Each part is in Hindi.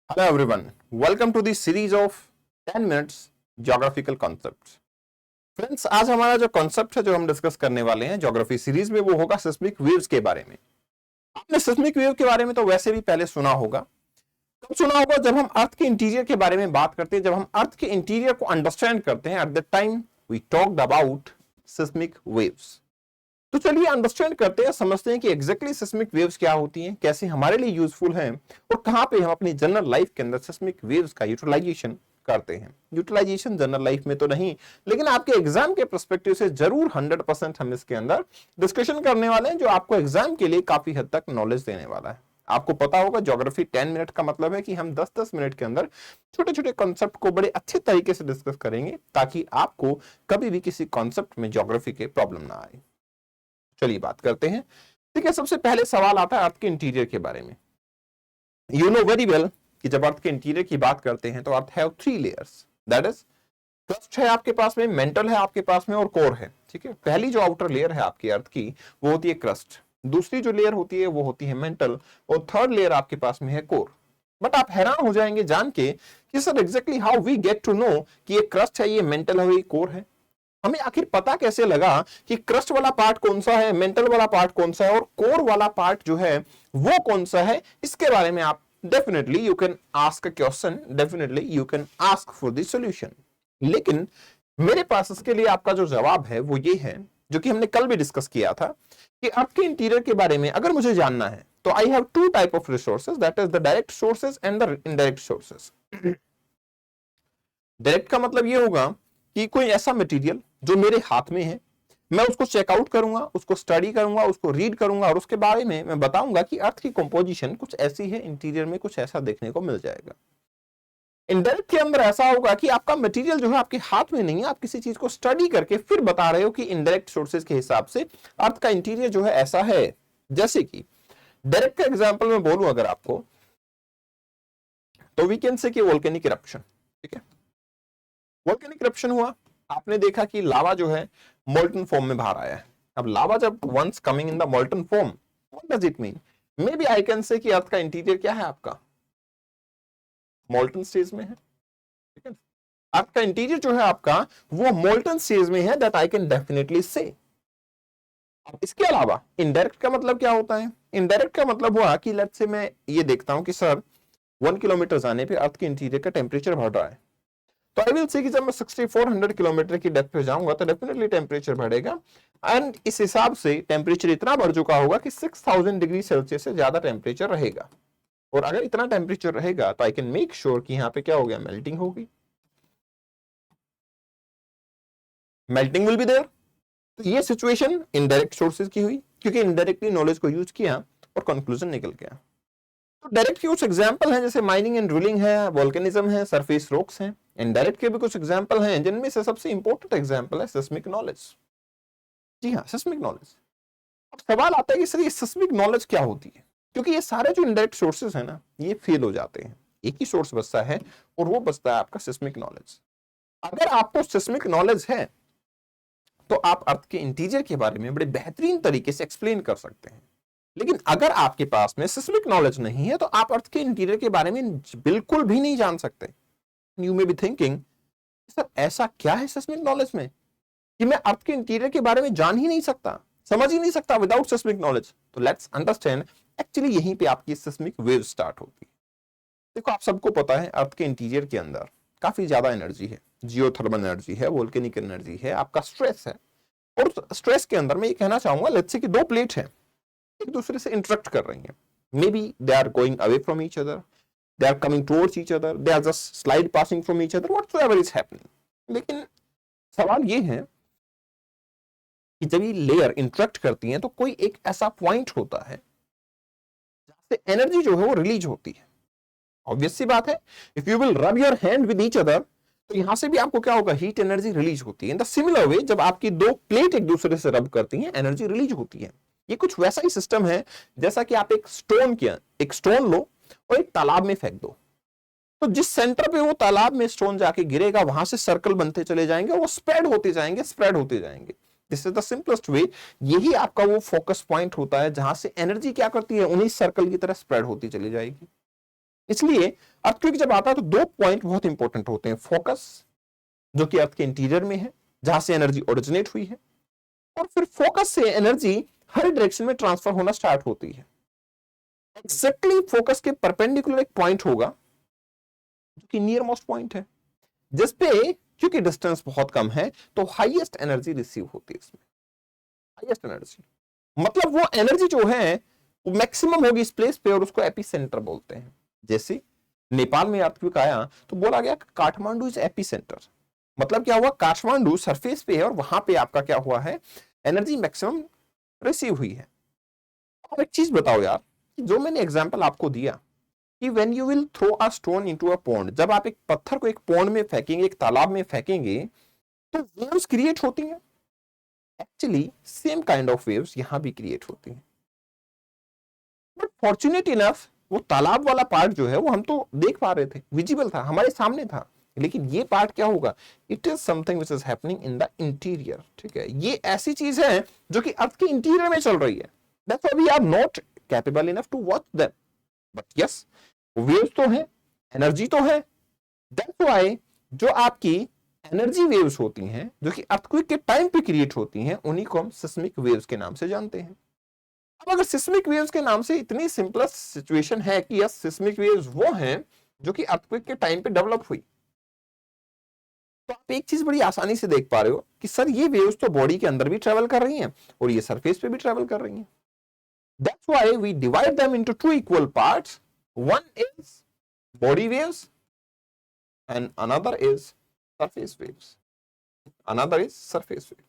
Hello everyone, welcome to the series of 10 minutes geographical concepts. Friends, आज हमारा जो कॉन्सेप्ट है जो हम डिस्कस करने वाले हैं ज्योग्राफी सीरीज में वो होगा सिस्मिक वेव्स के बारे में। आपने सिस्मिक वेव के बारे में तो वैसे भी पहले सुना होगा। कब सुना होगा? जब हम अर्थ के इंटीरियर के बारे में बात करते हैं, जब हम अर्थ के इंटीरियर को अंडरस्टैंड करते हैं, at the time we talked about seismic waves. तो चलिए अंडरस्टैंड करते हैं, समझते हैं कि एग्जैक्टली सिस्मिक वेव्स क्या होती हैं, कैसे हमारे लिए यूजफुल हैं और कहां पे हम अपनी जनरल लाइफ के अंदर सिस्मिक वेव्स का यूटिलाइजेशन करते हैं। यूटिलाइजेशन जनरल लाइफ में तो नहीं, लेकिन आपके एग्जाम के पर्सपेक्टिव से जरूर 100% हम इसके अंदर डिस्कशन करने वाले हैं, जो आपको एग्जाम के लिए काफी हद तक नॉलेज देने वाला है। आपको पता होगा ज्योग्राफी 10 मिनट का मतलब है कि हम 10-10 मिनट के अंदर छोटे छोटे कॉन्सेप्ट को बड़े अच्छे तरीके से डिस्कस करेंगे, ताकि आपको कभी भी किसी कॉन्सेप्ट में ज्योग्राफी के प्रॉब्लम ना आए। चलिए बात करते हैं। ठीक है, सबसे पहले सवाल आता है अर्थ के इंटीरियर के बारे में। यू नो वेरी वेल कि जब अर्थ के इंटीरियर की बात करते हैं तो earth have 3 layers, that is crust है आपके पास में, मेंटल है आपके पास में और कोर है। ठीक है, पहली जो आउटर लेयर है आपकी अर्थ की वो होती है क्रस्ट, दूसरी जो लेयर होती है वो होती है मेंटल और थर्ड लेयर आपके पास में है कोर। बट आप हैरान हो जाएंगे जान के कि sir exactly how we get to know कि ये क्रस्ट है, ये मेंटल है, ये कोर है। हमें आखिर पता कैसे लगा कि क्रस्ट वाला पार्ट कौन सा है, मेंटल वाला पार्ट कौन सा है और कोर वाला पार्ट जो है वो कौन सा है? इसके बारे में आप definitely you can ask a question, definitely you can ask for the solution. लेकिन मेरे पास इसके लिए आपका जो जवाब है वो ये है, जो कि हमने कल भी डिस्कस किया था, कि अर्थ के इंटीरियर के बारे में अगर मुझे जानना है तो I have 2 type of resources, that is the direct sources and the indirect sources. Direct का मतलब ये होगा कि कोई ऐसा मटेरियल जो मेरे हाथ में है, मैं उसको चेकआउट करूंगा, उसको स्टडी करूंगा, उसको रीड करूंगा और उसके बारे में मैं बताऊंगा कि अर्थ की कंपोजिशन कुछ ऐसी है, इंटीरियर में कुछ ऐसा देखने को मिल जाएगा। इनडायरेक्ट के अंदर ऐसा होगा कि आपका मटेरियल जो है आपके हाथ में नहीं है, आप किसी चीज को स्टडी करके फिर बता रहे हो कि इनडायरेक्ट सोर्सेज के हिसाब से अर्थ का इंटीरियर जो है ऐसा है। जैसे कि डायरेक्ट का एग्जांपल मैं बोलूं अगर आपको, तो वी कैन से कि वोल्केनिक इरप्शन। ठीक है, वोल्केनिक इरप्शन हुआ, आपने देखा कि लावा जो है मोल्टन फॉर्म में बाहर आया है। अब लावा जब once coming in the molten form, what does it mean? Maybe I can say कि अर्थ का इंटीरियर क्या है आपका, मोल्टन स्टेज में है। ठीक है, अर्थ का इंटीरियर जो है आपका वो मोल्टन स्टेज में है, दैट आई कैन डेफिनेटली से। अब इसके अलावा इनडायरेक्ट का मतलब क्या होता है? इनडायरेक्ट का मतलब हुआ कि लेट्स से मैं ये देखता हूं कि सर 1 किलोमीटर जाने पे अर्थ के इंटीरियर का टेम्परेचर बढ़ रहा है, तो आई विल से कि जब मैं 6400 किलोमीटर की डेप्थ पे जाऊंगा तो डेफिनेटली टेम्परेचर बढ़ेगा, एंड इस हिसाब से टेम्परेचर इतना बढ़ चुका होगा कि 6000 डिग्री सेल्सियस से ज्यादा टेम्परेचर रहेगा। और अगर इतना टेम्परेचर रहेगा तो आई कैन मेक श्योर कि यहाँ पे क्या हो गया, मेल्टिंग होगी, मेल्टिंग विल बी देयर। तो ये सिचुएशन इनडायरेक्ट सोर्सेज की हुई, क्योंकि इनडायरेक्टली नॉलेज को यूज किया और कंक्लूजन निकल गया। तो डायरेक्ट के कुछ एग्जांपल हैं, जैसे माइनिंग एंड ड्रिलिंग है, वोल्केनिज्म है, सरफेस रॉक्स हैं। इनडायरेक्ट के भी कुछ एग्जांपल हैं, जिनमें से सबसे इंपॉर्टेंट एग्जांपल है सिस्मिक नॉलेज। जी हाँ, सिस्मिक नॉलेज। अब सवाल आता है कि सर ये सिस्मिक नॉलेज क्या होती है, क्योंकि ये सारे जो इनडायरेक्ट सोर्सेज है ना, ये फेल हो जाते हैं, एक ही सोर्स बचता है और वो बचता है आपका सिस्मिक नॉलेज। अगर आपको सिस्मिक नॉलेज है तो आप अर्थ के इंटीरियर के बारे में बड़े बेहतरीन तरीके से एक्सप्लेन कर सकते हैं। लेकिन अगर आपके पास में सिस्मिक नॉलेज नहीं है तो आप अर्थ के इंटीरियर के बारे में बिल्कुल भी नहीं जान सकते। You may be thinking, sir ऐसा क्या है सिस्मिक नॉलेज में कि मैं अर्थ के इंटीरियर के बारे में जान ही नहीं सकता, समझ ही नहीं सकता विदाउट सिस्मिक नॉलेज? तो लेट्स अंडरस्टैंड, एक्चुअली यहीं पे आपकी सिस्मिक वेव स्टार्ट होती है। देखो, आप सबको पता है अर्थ के इंटीरियर के अंदर काफी ज्यादा एनर्जी है, जियोथर्मल एनर्जी है, वोल्केनिक एनर्जी है, आपका स्ट्रेस है। और स्ट्रेस के अंदर मैं ये कहना चाहूंगा, लेट्स से कि 2 प्लेट है, एक दूसरे से इंटरेक्ट कर रही हैं, maybe they are going away from each other, they are coming towards each other, they are just slide passing from each other, whatsoever is happening। लेकिन सवाल ये है कि जब ये लेयर इंटरेक्ट करती हैं तो कोई एक ऐसा पॉइंट होता है जहां से एनर्जी जो है वो रिलीज होती है। ऑब्वियस सी बात है, if you will rub your hand with each other, तो यहां से भी आपको क्या होगा, हीट एनर्जी रिलीज होती है। इन द सिमिलर वे, जब आपकी 2 प्लेट एक दूसरे से रब करती हैं, एनर्जी रिलीज होती है। ये कुछ वैसा ही सिस्टम है जैसा कि आप एक स्टोन लो और एक तालाब में फेंक दो, तो जिस सेंटर पे वो तालाब में स्टोन जाके गिरेगा वहां से सर्कल बनते चले जाएंगे और वो स्प्रेड होते जाएंगे, स्प्रेड होते जाएंगे। दिस इज द सिंपलेस्ट वे। यही आपका वो फोकस पॉइंट होता है जहां से एनर्जी क्या करती है, उन्हीं सर्कल की तरह स्प्रेड होती चली जाएगी। इसलिए अर्थक्वेक जब आता है तो दो पॉइंट बहुत इंपॉर्टेंट होते हैं, फोकस जो कि अर्थ के इंटीरियर में है जहां से एनर्जी ओरिजिनेट हुई है, और फिर फोकस से एनर्जी हर डायरेक्शन में ट्रांसफर होना स्टार्ट होती है। एक्जैक्टली फोकस के परपेंडिकुलर एक पॉइंट होगा जो कि नियर मोस्ट पॉइंट है, जिसपे क्योंकि डिस्टेंस बहुत कम है तो हाईएस्ट एनर्जी रिसीव होती है इसमें। हाईएस्ट एनर्जी मतलब वो एनर्जी जो है वो मैक्सिमम होगी इस प्लेस पे, और उसको एपिसेंटर बोलते हैं। जैसे नेपाल में अर्थक्वेक आया तो बोला गया काठमांडू इज एपिसेंटर, मतलब क्या हुआ, काठमांडू सरफेस पे है और वहां पे आपका क्या हुआ है, एनर्जी मैक्सिमम रिसीव हुई है। और एक चीज बताओ यार, जो मैंने एग्जांपल आपको दिया कि when you will throw a stone into a pond, जब आप एक पत्थर को एक पॉन्ड में फेंकेंगे, एक तालाब में फेंकेंगे, तो वेव्स क्रिएट होती हैं। Actually same kind of waves यहां भी क्रिएट होती हैं, बट फॉर्चुनेट इनफ वो तालाब वाला पार्ट जो है वो हम तो देख पा रहे थे, विजिबल था, हमारे सामने था। लेकिन ये पार्ट क्या होगा, it is something which is happening in the interior. ठीक है, ये ऐसी चीज है जो कि अर्थ के इंटीरियर में चल रही है। That's why we are not capable enough to watch them, but yes waves तो है, एनर्जी तो है। दैट्स व्हाई जो आपकी एनर्जी वेव्स होती हैं जो कि अर्थक्वेक के टाइम पे क्रिएट होती हैं, उन्हीं को हम सिस्मिक वेव्स के नाम से जानते हैं। अब अगर सिस्मिक वेव्स के नाम से इतनी सिंपलेस्ट सिचुएशन है कि यस सिस्मिक वेव्स वो हैं जो कि अर्थक्वेक के टाइम पे डेवलप हुई, तो आप एक चीज बड़ी आसानी से देख पा रहे हो कि सर ये वेव्स तो बॉडी के अंदर भी ट्रेवल कर रही हैं और ये सरफेस पे भी ट्रेवल कर रही हैं। That's why we divide them into two equal parts, one is body waves and another is surface waves. Another is surface wave.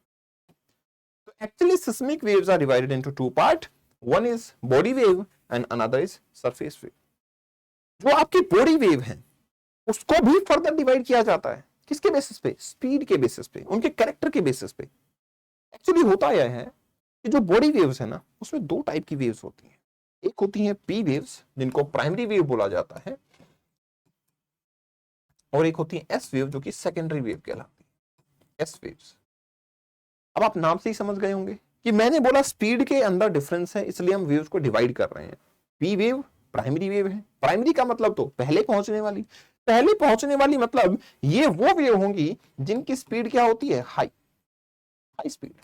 So actually seismic waves are divided into two parts. One is body wave and another is surface wave. जो आपकी बॉडी वेव है उसको भी फर्दर डिवाइड किया जाता है, किसके बेसिस पे, स्पीड के बेसिस पे, उनके कैरेक्टर के बेसिस पे। एक्चुअली होता यह है कि जो बॉडी वेव्स है ना उसमें दो टाइप की वेव्स होती हैं, एक होती है पी वेव्स जिनको प्राइमरी वेव बोला जाता है, और एक होती है एस वेव जो कि सेकेंडरी वेव कहलाती है, एस वेव्स। अब आप नाम से ही समझ गए होंगे कि मैंने बोला स्पीड के अंदर डिफरेंस है इसलिए हम वेव्स को डिवाइड कर रहे हैं। पी वेव प्राइमरी वेव है, प्राइमरी का मतलब तो पहले पहुंचने वाली, पहले पहुंचने वाली मतलब ये वो वेव होंगी जिनकी स्पीड क्या होती है, हाई, हाई स्पीड।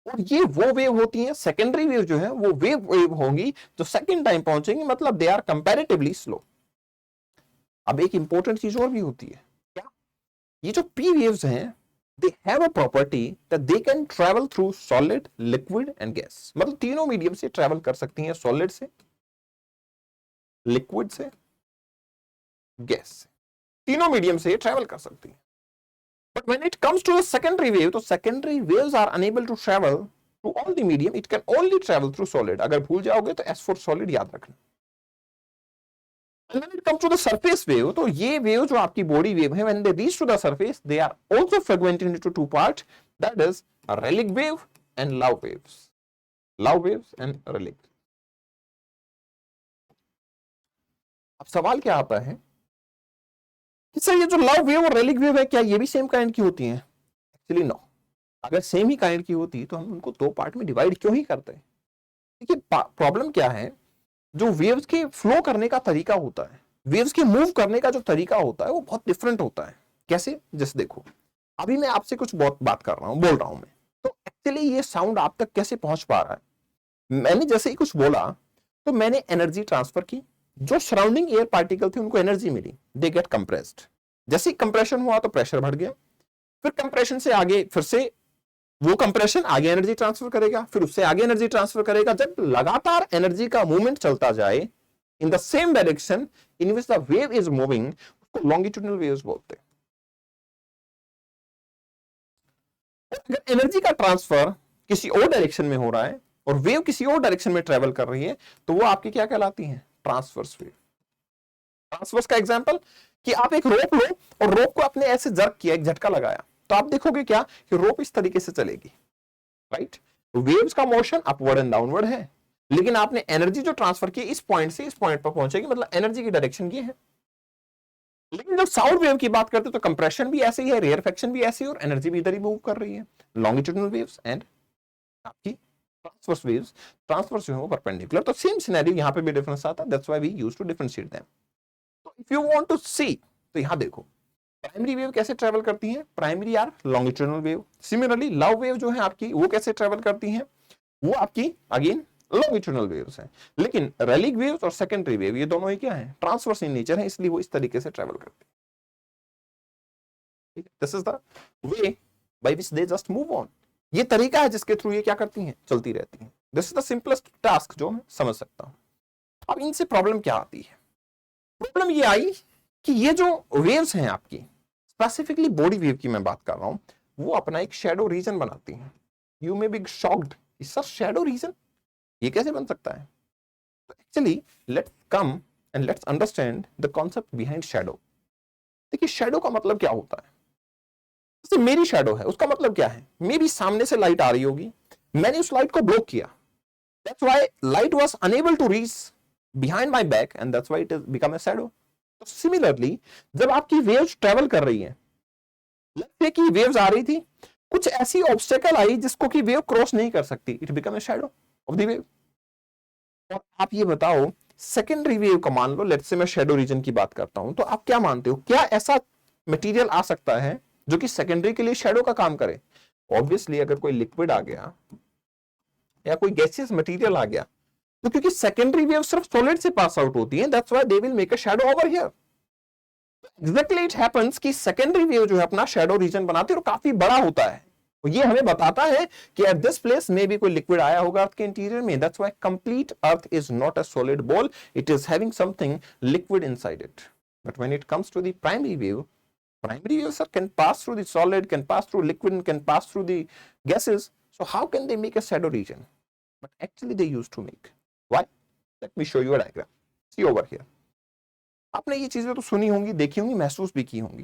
और ये वो वेव होती है सेकेंडरी वेव जो है वो वेव होंगी जो सेकेंड टाइम पहुंचेंगी, मतलब दे आर कंपैरेटिवली स्लो। अब एक इंपॉर्टेंट चीज और भी होती है, क्या, ये जो पी वेव्स हैं they have a property that they can travel through solid, liquid and gas, मतलब तीनों मीडियम से ट्रेवल कर सकती हैं, सॉलिड से, लिक्विड से, गैस से, तीनों मीडियम से ट्रेवल कर सकती हैं। But when it comes to secondary wave, तो secondary waves are unable to travel to all the medium, it can only travel through solid. अगर भूल जाओगे तो एस फॉर सॉलिड याद रखना। And when it comes to the surface wave, तो ये वेव जो आपकी बॉडी वेव है, when they reach to the surface, they are also fragmented into two parts, that is a relic wave and love waves. Love waves and relic. अब सवाल क्या आता है कि सर ये जो लव वेव और रेलिक वेव है क्या ये भी सेम काइंड की होती हैं? Actually no. अगर सेम ही काइंड की होती तो हम उनको दो पार्ट में डिवाइड क्यों ही करते हैं? देखिए प्रॉब्लम क्या है, जो वेव्स के फ्लो करने का तरीका होता है, वेव्स के मूव करने का जो तरीका होता है वो बहुत डिफरेंट होता है। कैसे? जैसे देखो अभी मैं आपसे कुछ बहुत बात कर रहा हूं, बोल रहा हूं मैं, तो एक्चुअली ये साउंड आप तक कैसे पहुंच पा रहा है? मैंने जैसे ही कुछ बोला तो मैंने एनर्जी ट्रांसफर की, जो सराउंडिंग एयर पार्टिकल थे उनको एनर्जी मिली, दे गेट कंप्रेस्ड। जैसे ही कंप्रेशन हुआ तो प्रेशर बढ़ गया, फिर कंप्रेशन से आगे फिर से वो कंप्रेशन आगे एनर्जी ट्रांसफर करेगा, फिर उससे आगे एनर्जी ट्रांसफर करेगा। जब लगातार एनर्जी का मूवमेंट चलता जाए in the same direction in which the wave is moving, उसको लॉन्गिट्यूडनल वेव्स बोलते हैं। अगर एनर्जी का ट्रांसफर किसी और डायरेक्शन में हो रहा है और वेव किसी और डायरेक्शन में ट्रेवल कर रही है तो वो आपकी क्या कहलाती है? Transverse wave. ट्रांसवर्स का एग्जांपल कि आप एक रोप लो और रोप को आपने ऐसे जर्क किया, एक झटका लगाया, तो आप देखोगे क्या कि रोप इस तरीके से चलेगी, राइट? वेव्स का मोशन अपवर्ड एंड डाउनवर्ड है, लेकिन आपने एनर्जी जो ट्रांसफर की इस पॉइंट से इस पॉइंट पर पहुंचेगी, मतलब एनर्जी की डायरेक्शन ये है। लेकिन जब साउंड वेव की बात करते हैं तो कंप्रेशन भी ऐसे ही है, रेयरफेक्शन भी ऐसे ही, और एनर्जी भी इधर ही मूव कर रही है। लॉन्गिट्यूडनल वेव्स एंड आपकी ट्रांसवर्स वेव्स, ट्रांसवर्स जो है वो परपेंडिकुलर। तो सेम सिनेरियो यहाँ पे भी डिफरेंस आता है, that's why we use to differentiate them. तो if you want to see, तो यहाँ देखो प्राइमरी वेव कैसे ट्रेवल करती है, primary are longitudinal wave. Similarly love wave जो है आपकी, वो कैसे ट्रेवल करती है, वो आपकी अगेन लॉन्गिट्यूडनल वेव्स हैं। लेकिन रेलिक वेव्स और सेकेंडरी वेव ये दोनों ही क्या है, ट्रांसवर्स इन नेचर है, इसलिए वो इस तरीके से ट्रेवल करती है। This is the way by which they just move on. ये तरीका है जिसके थ्रू ये क्या करती हैं, चलती रहती हैं। This is the simplest task जो मैं समझ सकता हूं। अब इनसे प्रॉब्लम क्या आती है, प्रॉब्लम ये आई कि ये जो वेव्स हैं आपकी, स्पेसिफिकली बॉडी वेव की मैं बात कर रहा हूं, वो अपना एक शेडो रीजन बनाती हैं। You may be shocked, sir shadow reason ये कैसे बन सकता है? तो actually let's come and let's understand the concept behind shadow. देखिए शैडो का मतलब क्या होता है, जैसे मेरी शैडो है, उसका मतलब क्या है, मे बी सामने से लाइट आ रही होगी, मैंने उस लाइट को ब्लॉक किया, that's why light was unable to reach behind my back and that's why it is become a shadow. तो सिमिलरली जब आपकी वेव्स ट्रेवल कर रही हैं, लेट्स से कि वेव्स आ रही थी, कुछ ऐसी ऑब्स्टेकल आई जिसको कि वेव क्रॉस नहीं कर सकती, it become a shadow of the wave. और आप ये बताओ सेकेंडरी वेव का मान लो, लेट्स से मैं शैडो रीजन की बात करता हूं, तो आप क्या मानते हो, क्या ऐसा मटेरियल आ सकता है जो कि सेकेंडरी के लिए शैडो का काम करे? ऑब्वियसली अगर कोई लिक्विड आ गया या कोई गैसियस मटेरियल आ गया, तो क्योंकि सेकेंडरी वेव सिर्फ सॉलिड से पास आउट होती है, that's why they will make a shadow over here. Exactly it happens कि सेकेंडरी वेव जो है अपना शैडो रीजन बनाती है और काफी बड़ा होता है। तो ये हमें बताता है कि एट दिस प्लेस में भी कोई लिक्विड आया होगा अर्थ के इंटीरियर में, that's why complete earth is not a solid ball, it is having something liquid inside it. But when it comes to the primary wave, primary waves sir can pass through the solid, can pass through liquid, and can pass through the gases. So how can they make a shadow region? But actually they used to make. Why? Let me show you a diagram. See over here. आपने ये चीजें तो सुनी होंगी, देखी होंगी, महसूस भी की होंगी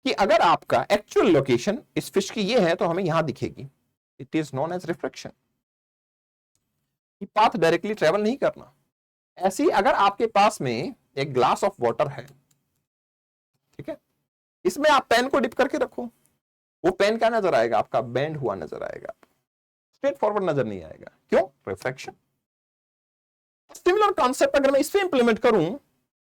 कि अगर आपका एक्चुअल लोकेशन इस फिश की ये है तो हमें यहां दिखेगी, it is known as reflection. Path directly travel नहीं करना। ऐसे ही अगर आपके पास में एक ग्लास ऑफ वाटर है, ठीक है, इसमें आप पेन को डिप करके रखो, वो पेन क्या नजर आएगा आपका, बेंड हुआ नजर आएगा, स्ट्रेट फॉरवर्ड नजर नहीं आएगा। क्यों? रिफ्रैक्शन। सिमिलर कॉन्सेप्ट अगर मैं इस पे इंप्लीमेंट करूं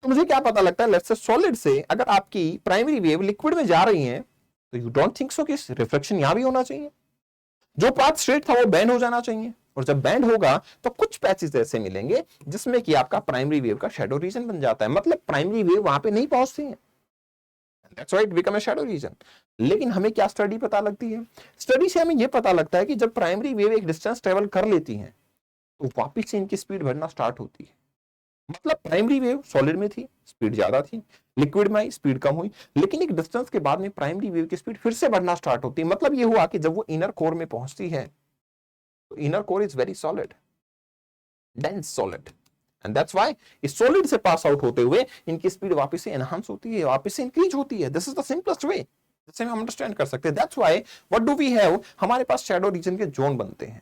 तो मुझे क्या पता लगता है, लेट्स से सॉलिड से अगर आपकी प्राइमरी वेव लिक्विड में जा रही है, तो यू डोंट थिंक सो कि रिफ्लेक्शन यहां भी होना चाहिए, जो पाथ स्ट्रेट था वो बेंड हो जाना चाहिए। और जब बेंड होगा तो कुछ पैचेस ऐसे मिलेंगे जिसमें कि आपका प्राइमरी वेव का शैडो रीजन बन जाता है, मतलब प्राइमरी वेव वहां पे नहीं पहुंचती है, That's why it become a shadow region। लेकिन हमें क्या स्टडी पता लगती है, स्टडी से हमें यह पता लगता है कि जब प्राइमरी वेव एक डिस्टेंस ट्रेवल कर लेती है तो वापस से इनकी स्पीड बढ़ना स्टार्ट होती है। मतलब प्राइमरी वेव सॉलिड में थी, स्पीड ज्यादा थी, लिक्विड में आई, स्पीड कम हुई, लेकिन एक डिस्टेंस के बाद में प्राइमरी वेव की स्पीड फिर से बढ़ना स्टार्ट होती है। मतलब ये हुआ कि जब वो इनर कोर में पहुंचती है तो inner core is very solid, dense solid, and that's why इस सॉलिड से पास आउट होते हुए इनकी स्पीड वापस से एनहांस होती है, वापस से इंक्रीज होती है। This is the simplest way जिससे हम अंडरस्टैंड कर सकते हैं। That's why what do we have, हमारे पास शैडो रीजन के जोन बनते हैं।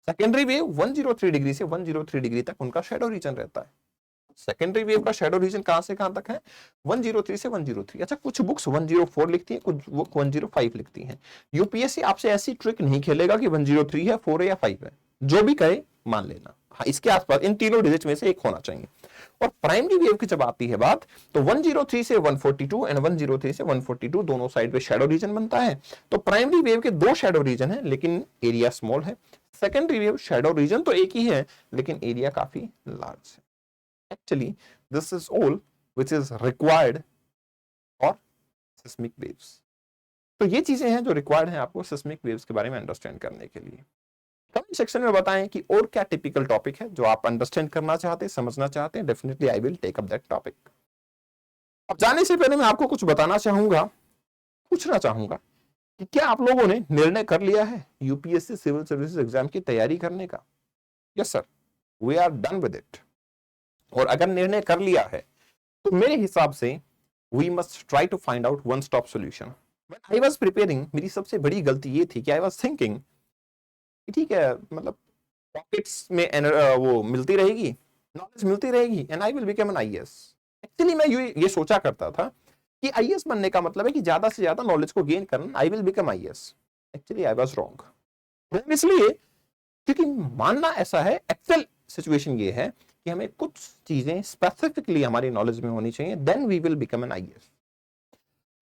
सेकेंडरी वेव 103 डिग्री से 103 डिग्री तक उनका शैडो रीजन रहता है। सेकेंडरी वेव का शैडो रीजन कहां से कहां तक है, 103 से 103। अच्छा, कुछ बुक्स 104 लिखती हैं, कुछ बुक 105 लिखती हैं। यूपीएससी आपसे ऐसी ट्रिक नहीं खेलेगा कि 103 है, 4 है या 5 है, जो भी कहे मान लेना, हाँ इसके आसपास इन तीनों डिजिट में से एक होना चाहिए। और प्राइमरी वेव की जब आती है बात, तो 103 से 142 एंड 103 से 142 दोनों साइड पे शैडो रीजन बनता है। तो प्राइमरी वेव के दो शैडो रीजन है लेकिन एरिया स्मॉल है। सेकेंडरी वेव शैडो रीजन तो एक ही है लेकिन एरिया काफी लार्ज है। Actually this is all which is required for seismic waves. तो ये चीजें हैं जो रिक्वायर्ड हैं आपको सिस्मिक वेव्स के बारे में अंडरस्टैंड करने के लिए। कमेंट सेक्शन में बताएं कि और क्या टिपिकल टॉपिक है जो आप अंडरस्टैंड करना चाहते हैं, समझना चाहते हैं। Definitely I will take up that topic. अब जाने से पहले मैं आपको कुछ बताना चाहूंगा, पूछना चाहूंगा कि क्या आप लोगों ने निर्णय कर लिया है यूपीएससी सिविल सर्विसेज एग्जाम की तैयारी करने का? Yes sir, we are done with it. और अगर निर्णय कर लिया है तो मेरे हिसाब से we must try to find out one stop solution. When I was preparing, मेरी सबसे बड़ी गलती ये थी कि आई वाज थिंकिंग ठीक है, मतलब पॉकेट्स में वो मिलती रहेगी, नॉलेज मिलती रहेगी and I will become an IAS. Actually मैं ये सोचा करता था कि आईएएस बनने का मतलब है कि ज्यादा से ज्यादा नॉलेज को गेन करना, I will become IAS. Actually I was wrong. इसलिए क्योंकि मानना ऐसा है, एक्चुअल सिचुएशन ये है कि हमें कुछ चीजें स्पेसिफिकली हमारी नॉलेज में होनी चाहिए, then we will become an IAS.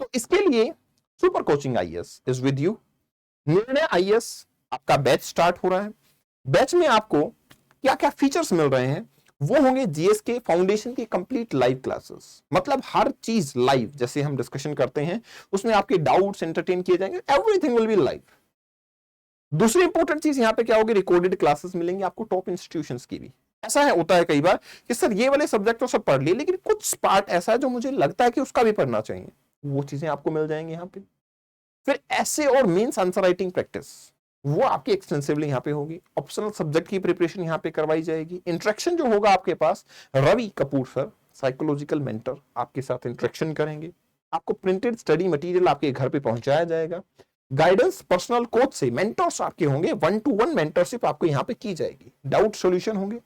तो इसके लिए super coaching IAS is with you. Nirnay IAS आपका बैच स्टार्ट हो रहा है। बैच में आपको क्या क्या फीचर्स मिल रहे हैं, वो होंगे जीएस के फाउंडेशन की कंप्लीट लाइव क्लासेस, मतलब हर चीज लाइव, जैसे हम डिस्कशन करते हैं उसमें आपके डाउट्स एंटरटेन किए जाएंगे, एवरीथिंग विल बी लाइव। दूसरी इंपॉर्टेंट चीज यहां पे क्या होगी, रिकॉर्डेड क्लासेस मिलेंगी आपको टॉप इंस्टीट्यूशंस की भी। ऐसा है, होता है कई बार कि सर ये वाले सब्जेक्ट तो सब पढ़ लिए, लेकिन कुछ पार्ट ऐसा है जो मुझे लगता है कि उसका भी पढ़ना चाहिए, वो चीजें आपको मिल जाएंगी यहाँ पे। फिर ऐसे और मेंस आंसर राइटिंग प्रैक्टिस वो आपकी एक्सटेंसिवली यहाँ पे होगी। ऑप्शनल सब्जेक्ट की प्रिपरेशन यहाँ पे करवाई जाएगी। इंटरेक्शन जो होगा आपके पास, Ravi Kapoor sir psychological mentor आपके साथ इंटरेक्शन करेंगे। आपको प्रिंटेड स्टडी मटेरियल आपके घर पे पहुंचाया जाएगा। गाइडेंस पर्सनल कोच से मेंटर्स आपके होंगे, 1-to-1 मेंटरशिप आपको यहाँ पे की जाएगी। डाउट सॉल्यूशन होंगे,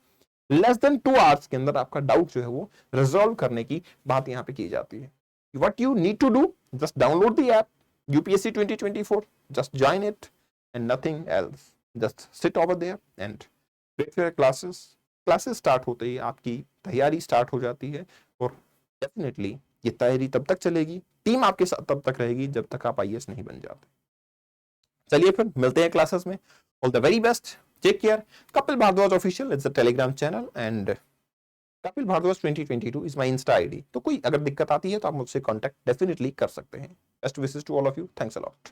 लेस देन 2 आवर्स के अंदर आपका डाउट जो है वो रिजॉल्व करने की बात यहाँ पे की जाती है। What you need to do, just download the app UPSC 2024, just join it and nothing else, just sit over there and wait for your classes। Classes start होते ही आपकी तैयारी स्टार्ट हो जाती है, और डेफिनेटली ये तैयारी तब तक चलेगी, टीम आपके साथ तब तक रहेगी जब तक आप आईएएस नहीं बन जाते। चलिए फिर मिलते हैं क्लासेस में। All the very best, take care. Kapil Bhardwaj official is the Telegram channel and Kapil Bhardwaj 2022 is my insta ID. तो कोई अगर दिक्कत आती है तो आप मुझसे कांटेक्ट डेफिनेटली कर सकते हैं। Best wishes to all of you, thanks a lot.